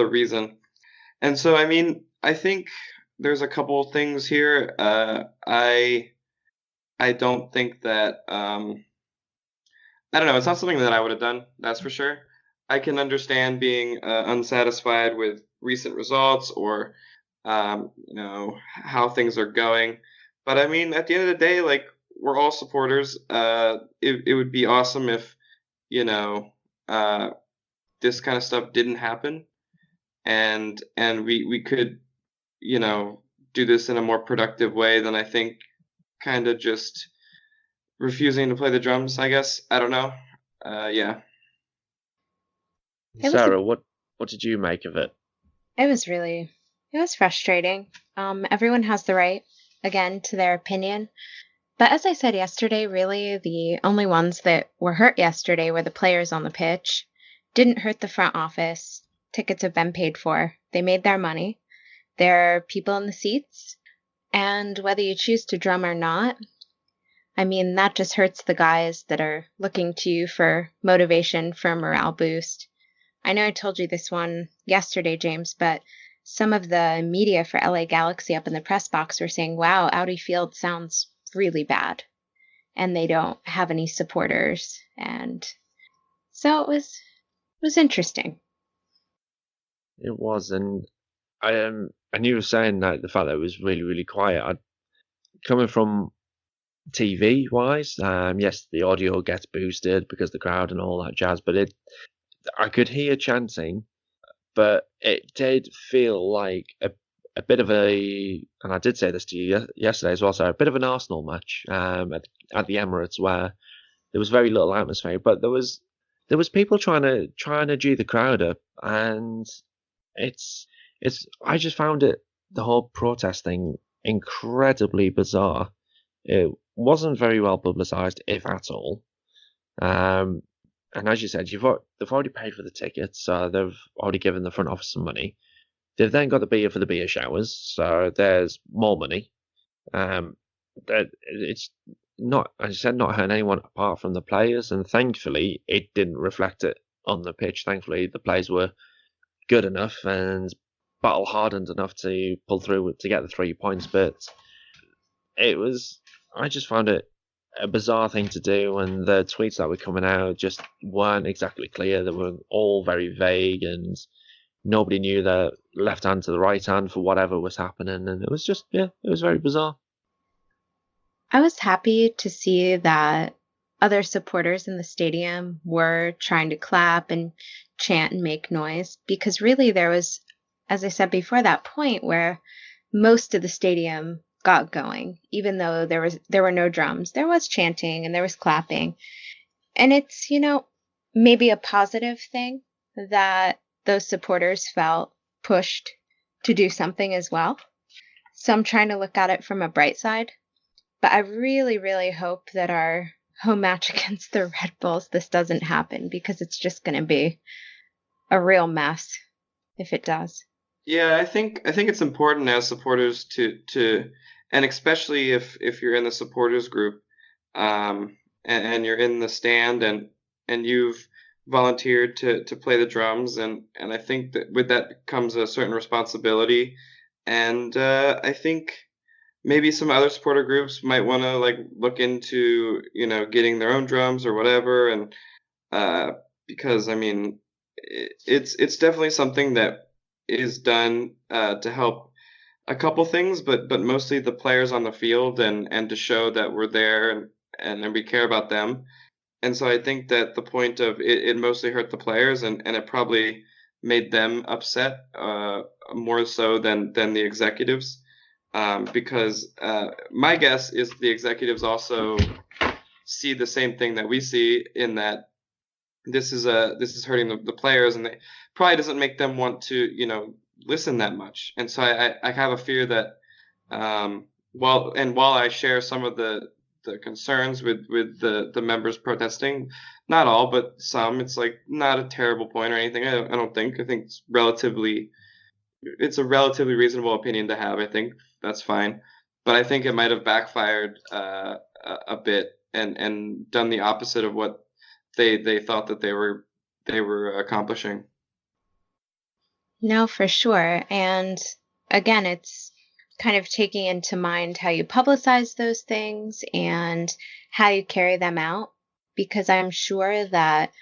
reason. And so, I mean, I think there's a couple of things here. I don't think that I don't know. It's not something that I would have done. That's for sure. I can understand being unsatisfied with recent results or how things are going. But I mean, at the end of the day, like we're all supporters. It would be awesome if you know uh, this kind of stuff didn't happen, and we could do this in a more productive way than I think kind of just refusing to play the drums, I guess. I don't know. Yeah. Sarah, what did you make of it? It was frustrating. Everyone has the right, again, to their opinion. But as I said yesterday, really the only ones that were hurt yesterday were the players on the pitch. Didn't hurt the front office. Tickets have been paid for. They made their money. There are people in the seats. And whether you choose to drum or not, I mean, that just hurts the guys that are looking to you for motivation, for a morale boost. I know I told you this one yesterday, James, but some of the media for LA Galaxy up in the press box were saying, wow, Audi Field sounds really bad. And they don't have any supporters. And so it was interesting. It was, and and you were saying that the fact that it was really, really quiet. Coming from TV wise, yes, the audio gets boosted because the crowd and all that jazz, but I could hear chanting, but it did feel like a bit of and I did say this to you yesterday as well, so a bit of an Arsenal match at the Emirates where there was very little atmosphere, but there was people trying to G the crowd up, and it's I just found the whole protest thing incredibly bizarre. It wasn't very well publicized, if at all. And as you said, they've already paid for the tickets, so they've already given the front office some money. They've then got the beer for the beer showers, so there's more money. that it's not, as I said, not hurting anyone apart from the players, and thankfully it didn't reflect it on the pitch. Thankfully, the players were good enough and battle hardened enough to pull through to get the 3 points. But I just found it a bizarre thing to do, and the tweets that were coming out just weren't exactly clear. They were all very vague, and nobody knew the left hand to the right hand for whatever was happening, and it was just, it was very bizarre. I was happy to see that other supporters in the stadium were trying to clap and chant and make noise, because really there was, as I said before, that point where most of the stadium got going, even though there were no drums. There was chanting and there was clapping. And it's, maybe a positive thing that those supporters felt pushed to do something as well. So I'm trying to look at it from a bright side. But I really, really hope that our home match against the Red Bulls, this doesn't happen, because it's just going to be a real mess if it does. Yeah, I think it's important as supporters to and especially if you're in the supporters group, and you're in the stand and you've volunteered to play the drums, and I think that with that comes a certain responsibility, and I think maybe some other supporter groups might want to look into getting their own drums or whatever, and because I mean it's definitely something that is done to help a couple things, but mostly the players on the field, and to show that we're there and we care about them. And so I think that the point of it mostly hurt the players, and it probably made them upset more so than the executives, because my guess is the executives also see the same thing that we see, in that this is hurting the players, and it probably doesn't make them want to listen that much. And so I have a fear that while I share some of the concerns with the members protesting, not all but some, it's not a terrible point or anything. I don't think. I think it's a relatively reasonable opinion to have. I think that's fine, but I think it might have backfired a bit and done the opposite of what they thought that they were accomplishing. No, for sure. And again, it's kind of taking into mind how you publicize those things and how you carry them out, because I'm sure that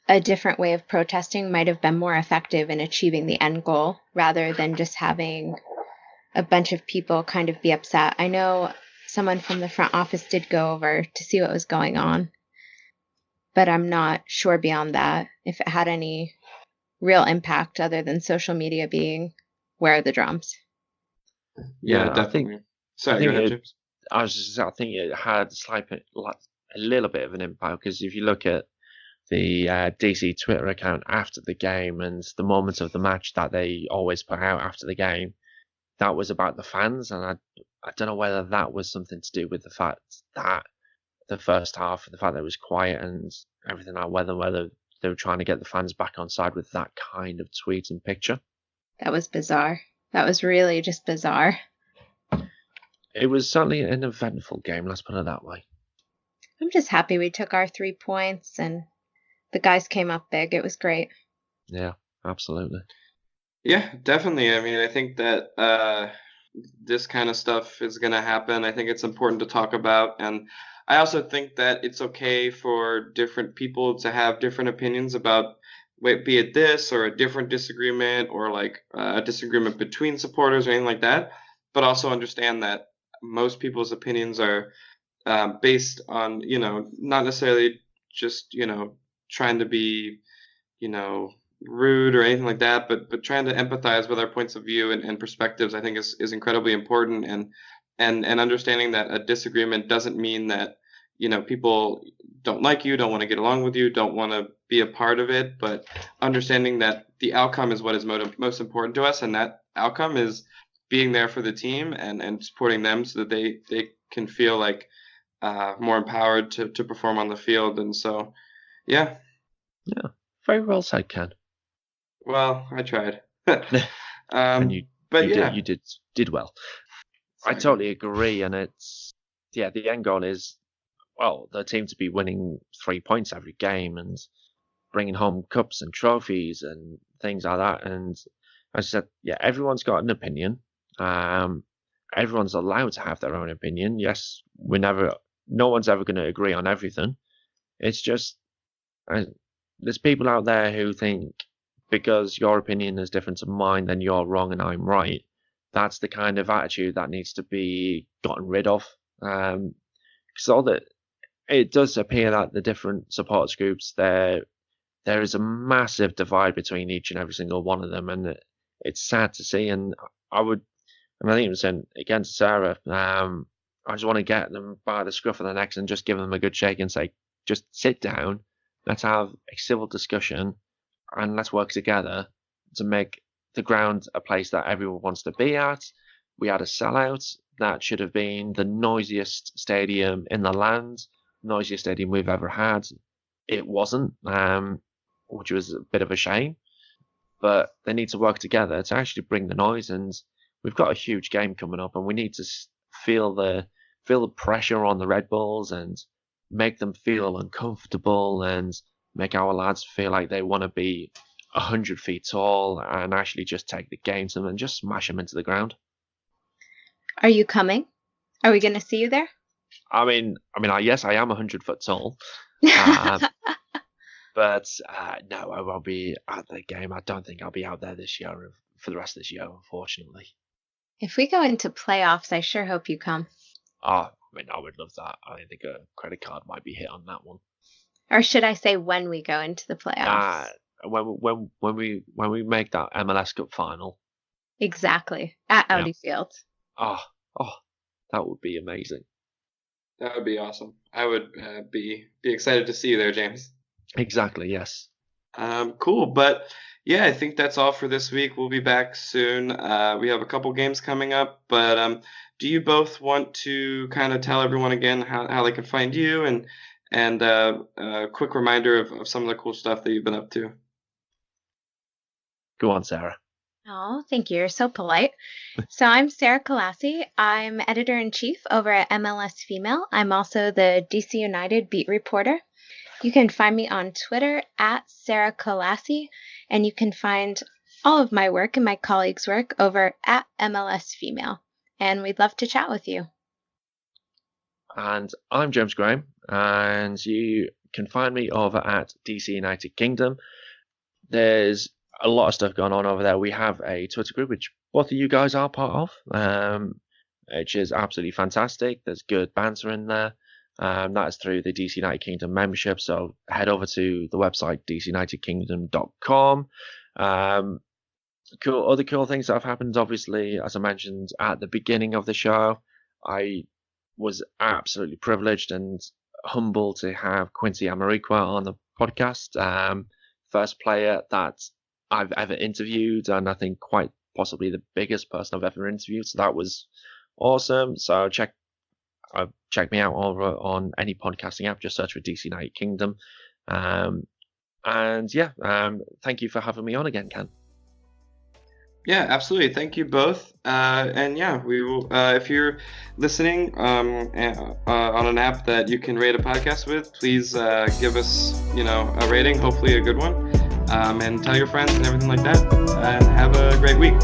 a different way of protesting might have been more effective in achieving the end goal, rather than just having a bunch of people kind of be upset. I know someone from the front office did go over to see what was going on, but I'm not sure beyond that if it had any real impact other than social media being where are the drums. Yeah, definitely. Sorry, go ahead, James. I think it had a little bit of an impact, because if you look at the DC Twitter account after the game, and the moments of the match that they always put out after the game, that was about the fans, and I don't know whether that was something to do with the fact that the first half, the fact that it was quiet and everything, like whether they were trying to get the fans back on side with that kind of tweet and picture. That was bizarre. That was really just bizarre. It was certainly an eventful game, let's put it that way. I'm just happy we took our 3 points and the guys came up big. It was great. Yeah, absolutely. Yeah, definitely. I mean, I think that this kind of stuff is going to happen. I think it's important to talk about, and I also think that it's okay for different people to have different opinions about, be it this or a different disagreement, or a disagreement between supporters or anything like that. But also understand that most people's opinions are based on, not necessarily just, trying to be, rude or anything like that, but trying to empathize with our points of view and perspectives, I think is incredibly important, and understanding that a disagreement doesn't mean that people don't like you, don't want to get along with you, don't want to be a part of it, but understanding that the outcome is what is most important to us, and that outcome is being there for the team and supporting them so that they can feel more empowered to perform on the field. And so yeah, very well said, Ken. Well, I tried. And you did well. Sorry. I totally agree, and it's yeah, the end goal is, well, the team to be winning 3 points every game and bringing home cups and trophies and things like that. And as I said, yeah, everyone's got an opinion. Everyone's allowed to have their own opinion. Yes, no one's ever going to agree on everything. It's just, there's people out there who think because your opinion is different to mine, then you're wrong and I'm right. That's the kind of attitude that needs to be gotten rid of. So that it does appear that the different supporters groups, there is a massive divide between each and every single one of them, and it's sad to see. And I think it was saying again to Sarah, I just want to get them by the scruff of the necks and just give them a good shake and say, just sit down, let's have a civil discussion, and let's work together to make the ground a place that everyone wants to be at. We had a sellout that should have been the noisiest stadium in the land, noisiest stadium we've ever had. It wasn't, which was a bit of a shame. But they need to work together to actually bring the noise, and we've got a huge game coming up, and we need to feel the pressure on the Red Bulls and make them feel uncomfortable and make our lads feel like they want to be 100 feet tall and actually just take the game to them and just smash them into the ground. Are you coming? Are we going to see you there? I mean, yes, I am 100 foot tall. But no, I won't be at the game. I don't think I'll be out there this year for the rest of this year, unfortunately. If we go into playoffs, I sure hope you come. I would love that. I think a credit card might be hit on that one. Or should I say when we go into the playoffs? When we make that MLS Cup final. Exactly. At Audi Field. Oh, that would be amazing. That would be awesome. I would be excited to see you there, James. Exactly, yes. Cool. But yeah, I think that's all for this week. We'll be back soon. We have a couple games coming up, but do you both want to kind of tell everyone again how they can find you and a quick reminder of some of the cool stuff that you've been up to? Go on, Sarah. Oh, thank you. You're so polite. So I'm Sarah Kallassy. I'm editor-in-chief over at MLSFemale. I'm also the DC United beat reporter. You can find me on Twitter at Sarah Kallassy, and you can find all of my work and my colleagues' work over at MLSFemale. And we'd love to chat with you. And I'm James Graham, and you can find me over at DCUnitedKingdom. There's a lot of stuff going on over there. We have a Twitter group, which both of you guys are part of, which is absolutely fantastic. There's good banter in there. That is through the DC United Kingdom membership. So head over to the website, DCUnitedKingdom.com. Other cool things that have happened, obviously, as I mentioned at the beginning of the show, I was absolutely privileged and humbled to have Quincy Amarikwa on the podcast. First player that I've ever interviewed, and I think quite possibly the biggest person I've ever interviewed. So that was awesome. So check me out over on any podcasting app. Just search for DC United Kingdom. Thank you for having me on again, Ken. Yeah, absolutely. Thank you both. And yeah, we will. If you're listening on an app that you can rate a podcast with, please give us, a rating. Hopefully, a good one. And tell your friends and everything like that. And have a great week.